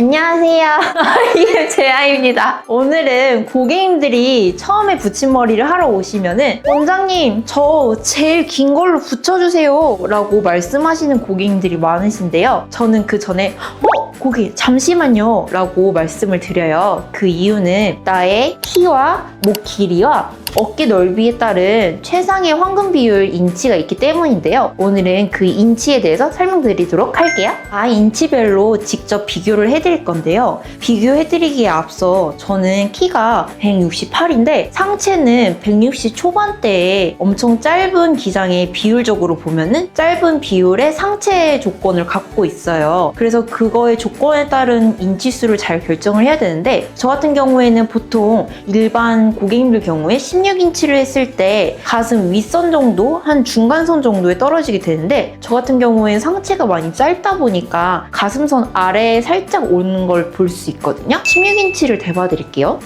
안녕하세요. 이재아입니다. 오늘은 고객님들이 처음에 붙임머리를 하러 오시면은 원장님 저 제일 긴 걸로 붙여주세요 라고 말씀하시는 고객님들이 많으신데요. 저는 그 전에 고객 잠시만요 라고 말씀을 드려요. 그 이유는 나의 키와 목 길이와 어깨 넓이에 따른 최상의 황금 비율 인치가 있기 때문인데요. 오늘은 그 인치에 대해서 설명드리도록 할게요. 인치별로 직접 비교를 해드릴 건데요. 비교해드리기에 앞서 저는 키가 168인데 상체는 160 초반대에 엄청 짧은 기장에 비율적으로 보면은 짧은 비율의 상체 조건을 갖고 있어요. 그래서 그거의 조건에 따른 인치수를 잘 결정을 해야 되는데 저 같은 경우에는 보통 일반 고객님들 경우에 16인치를 했을 때 가슴 윗선 정도, 한 중간선 정도에 떨어지게 되는데 저 같은 경우에는 상체가 많이 짧다 보니까 가슴선 아래에 살짝 오는 걸 볼 수 있거든요. 16인치를 대봐 드릴게요.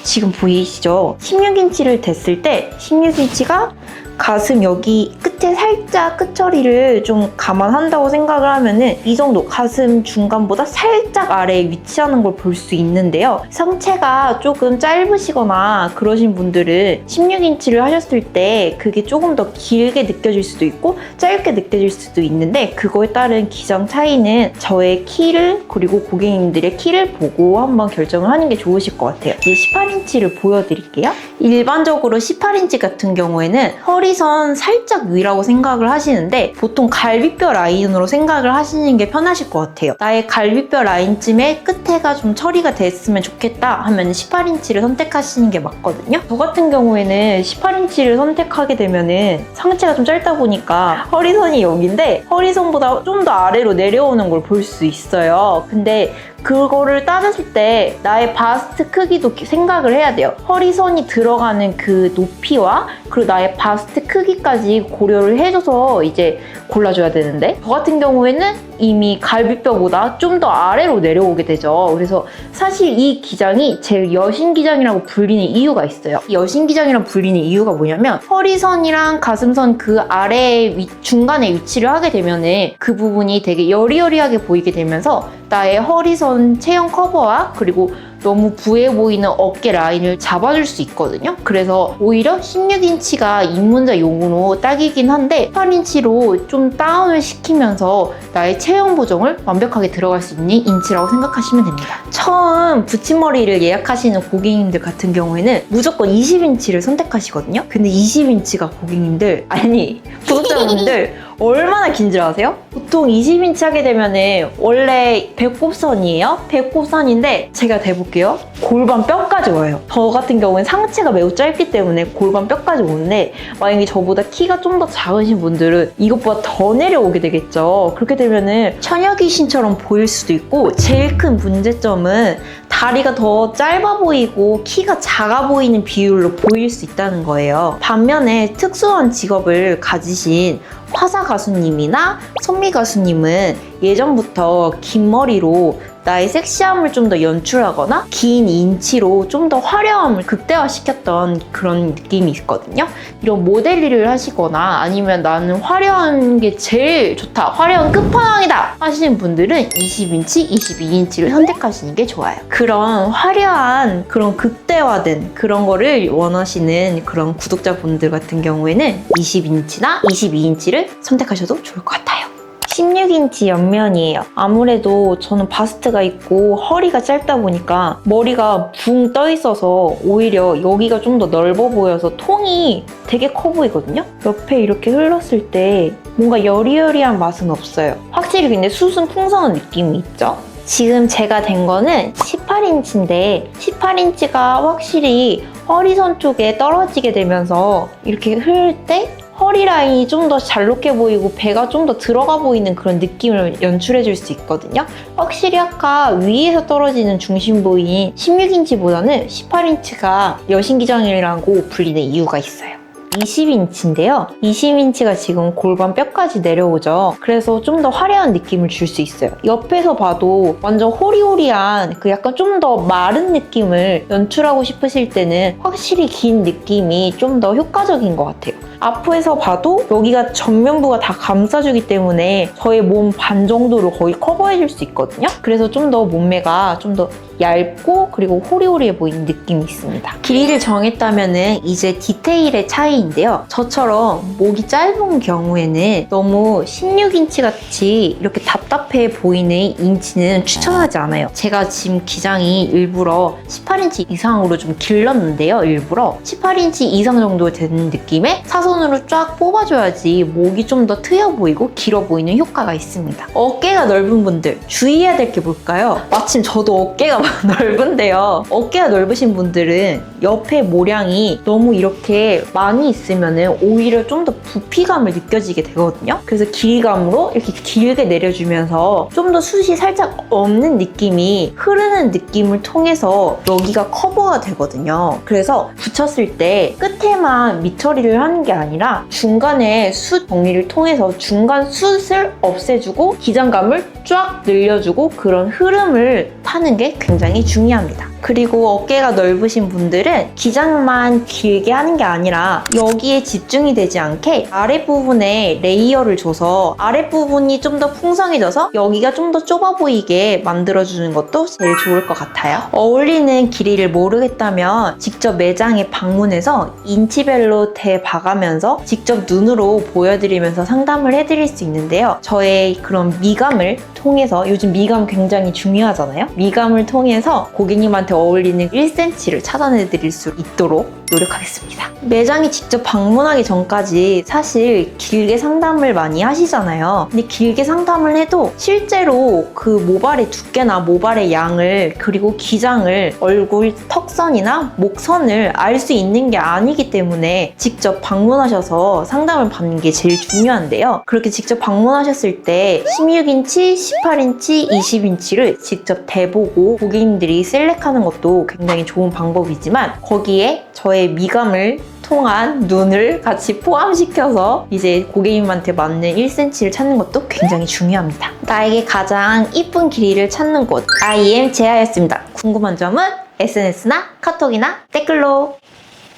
지금 보이시죠? 16인치를 댔을 때 16인치가 가슴 여기 끝에 살짝 끝처리를 좀 감안한다고 생각을 하면은 이 정도 가슴 중간보다 살짝 아래에 위치하는 걸 볼 수 있는데요. 상체가 조금 짧으시거나 그러신 분들은 16인치를 하셨을 때 그게 조금 더 길게 느껴질 수도 있고 짧게 느껴질 수도 있는데 그거에 따른 기장 차이는 저의 키를 그리고 고객님들의 키를 보고 한번 결정을 하는 게 좋으실 것 같아요. 이제 18인치를 보여드릴게요. 일반적으로 18인치 같은 경우에는 허리선 살짝 위라고 생각을 하시는데 보통 갈비뼈 라인으로 생각을 하시는 게 편하실 것 같아요. 나의 갈비뼈 라인쯤에 끝에가 좀 처리가 됐으면 좋겠다 하면 18인치를 선택하시는 게 맞거든요. 저 같은 경우에는 18인치를 선택하게 되면은 상체가 좀 짧다 보니까 허리선이 여기인데 허리선보다 좀 더 아래로 내려오는 걸 볼 수 있어요. 근데 그거를 따졌을 때 나의 바스트 크기도 생각을 해야 돼요. 허리선이 들어가는 그 높이와 그리고 나의 바스트 크기까지 고려를 해줘서 이제 골라줘야 되는데 저 같은 경우에는 이미 갈비뼈보다 좀 더 아래로 내려오게 되죠. 그래서 사실 이 기장이 제일 여신 기장이라고 불리는 이유가 있어요. 여신 기장이라고 불리는 이유가 뭐냐면 허리선이랑 가슴선 그 아래 중간에 위치를 하게 되면은 그 부분이 되게 여리여리하게 보이게 되면서 나의 허리선 체형 커버와 그리고 너무 부해 보이는 어깨 라인을 잡아줄 수 있거든요. 그래서 오히려 16인치가 입문자용으로 딱이긴 한데 18인치로 좀 다운을 시키면서 나의 체형 보정을 완벽하게 들어갈 수 있는 인치라고 생각하시면 됩니다. 처음 붙임머리를 예약하시는 고객님들 같은 경우에는 무조건 20인치를 선택하시거든요. 근데 20인치가 고객님들, 아니 구독자분들 얼마나 긴 줄 아세요? 보통 20인치 하게 되면은 원래 배꼽선이에요. 배꼽선인데 제가 대볼게요. 골반 뼈까지 와요. 저 같은 경우는 상체가 매우 짧기 때문에 골반 뼈까지 오는데 만약에 저보다 키가 좀 더 작으신 분들은 이것보다 더 내려오게 되겠죠. 그렇게 되면은 처녀귀신처럼 보일 수도 있고 제일 큰 문제점은 다리가 더 짧아 보이고 키가 작아 보이는 비율로 보일 수 있다는 거예요. 반면에 특수한 직업을 가지신 화사 가수님이나 선미 가수님은 예전부터 긴 머리로 나의 섹시함을 좀 더 연출하거나 긴 인치로 좀 더 화려함을 극대화시켰던 그런 느낌이 있거든요. 이런 모델 일을 하시거나 아니면 나는 화려한 게 제일 좋다, 화려한 끝판왕이다 하시는 분들은 20인치, 22인치를 선택하시는 게 좋아요. 그런 화려한 그런 극대화된 그런 거를 원하시는 그런 구독자분들 같은 경우에는 20인치나 22인치를 선택하셔도 좋을 것 같아요. 16인치 옆면이에요. 아무래도 저는 바스트가 있고 허리가 짧다 보니까 머리가 붕 떠 있어서 오히려 여기가 좀 더 넓어 보여서 통이 되게 커 보이거든요. 옆에 이렇게 흘렀을 때 뭔가 여리여리한 맛은 없어요. 확실히 근데 숱은 풍성한 느낌이 있죠. 지금 제가 된 거는 18인치인데 18인치가 확실히 허리선 쪽에 떨어지게 되면서 이렇게 흐를 때 허리 라인이 좀 더 잘록해 보이고 배가 좀 더 들어가 보이는 그런 느낌을 연출해 줄 수 있거든요. 확실히 아까 위에서 떨어지는 중심 부위인 16인치보다는 18인치가 여신기장이라고 불리는 이유가 있어요. 20인치인데요. 20인치가 지금 골반 뼈까지 내려오죠. 그래서 좀 더 화려한 느낌을 줄 수 있어요. 옆에서 봐도 완전 호리호리한 그 약간 좀 더 마른 느낌을 연출하고 싶으실 때는 확실히 긴 느낌이 좀 더 효과적인 것 같아요. 앞에서 봐도 여기가 전면부가 다 감싸주기 때문에 저의 몸 반 정도를 거의 커버해줄 수 있거든요. 그래서 좀 더 몸매가 좀 더 얇고 그리고 호리호리해 보이는 느낌이 있습니다. 길이를 정했다면은 이제 디테일의 차이인데요. 저처럼 목이 짧은 경우에는 너무 16인치 같이 이렇게 답답해 보이는 인치는 추천하지 않아요. 제가 지금 기장이 일부러 18인치 이상으로 좀 길렀는데요. 일부러 18인치 이상 정도 되는 느낌의 사선으로 쫙 뽑아줘야지 목이 좀 더 트여 보이고 길어 보이는 효과가 있습니다. 어깨가 넓은 분들 주의해야 될 게 뭘까요? 마침 저도 어깨가 넓은데요. 어깨가 넓으신 분들은 옆에 모량이 너무 이렇게 많이 있으면 오히려 좀 더 부피감을 느껴지게 되거든요. 그래서 길이감으로 이렇게 길게 내려주면서 좀 더 숱이 살짝 없는 느낌이 흐르는 느낌을 통해서 여기가 커버가 되거든요. 그래서 붙였을 때 끝에만 밑처리를 하는 게 아니라 중간에 숱 정리를 통해서 중간 숱을 없애주고 기장감을 쫙 늘려주고 그런 흐름을 타는 게 굉장히 중요합니다. 그리고 어깨가 넓으신 분들은 기장만 길게 하는 게 아니라 여기에 집중이 되지 않게 아랫부분에 레이어를 줘서 아랫부분이 좀 더 풍성해져서 여기가 좀 더 좁아 보이게 만들어주는 것도 제일 좋을 것 같아요. 어울리는 길이를 모르겠다면 직접 매장에 방문해서 인치별로 대봐가면서 직접 눈으로 보여드리면서 상담을 해드릴 수 있는데요. 저의 그런 미감을 통해서 요즘 미감 굉장히 중요하잖아요. 미감을 통해서 고객님한테 어울리는 1cm를 찾아내드릴 수 있도록 노력하겠습니다. 매장에 직접 방문하기 전까지 사실 길게 상담을 많이 하시잖아요. 근데 길게 상담을 해도 실제로 그 모발의 두께나 모발의 양을 그리고 기장을 얼굴 턱선이나 목선을 알 수 있는 게 아니기 때문에 직접 방문하셔서 상담을 받는 게 제일 중요한데요. 그렇게 직접 방문하셨을 때 16인치, 18인치, 20인치를 직접 대보고 고객님들이 셀렉하는 것도 굉장히 좋은 방법이지만 거기에 저의 미감을 통한 눈을 같이 포함시켜서 이제 고객님한테 맞는 1cm를 찾는 것도 굉장히 중요합니다. 나에게 가장 이쁜 길이를 찾는 곳 IM 제아였습니다. 궁금한 점은 SNS나 카톡이나 댓글로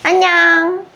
안녕!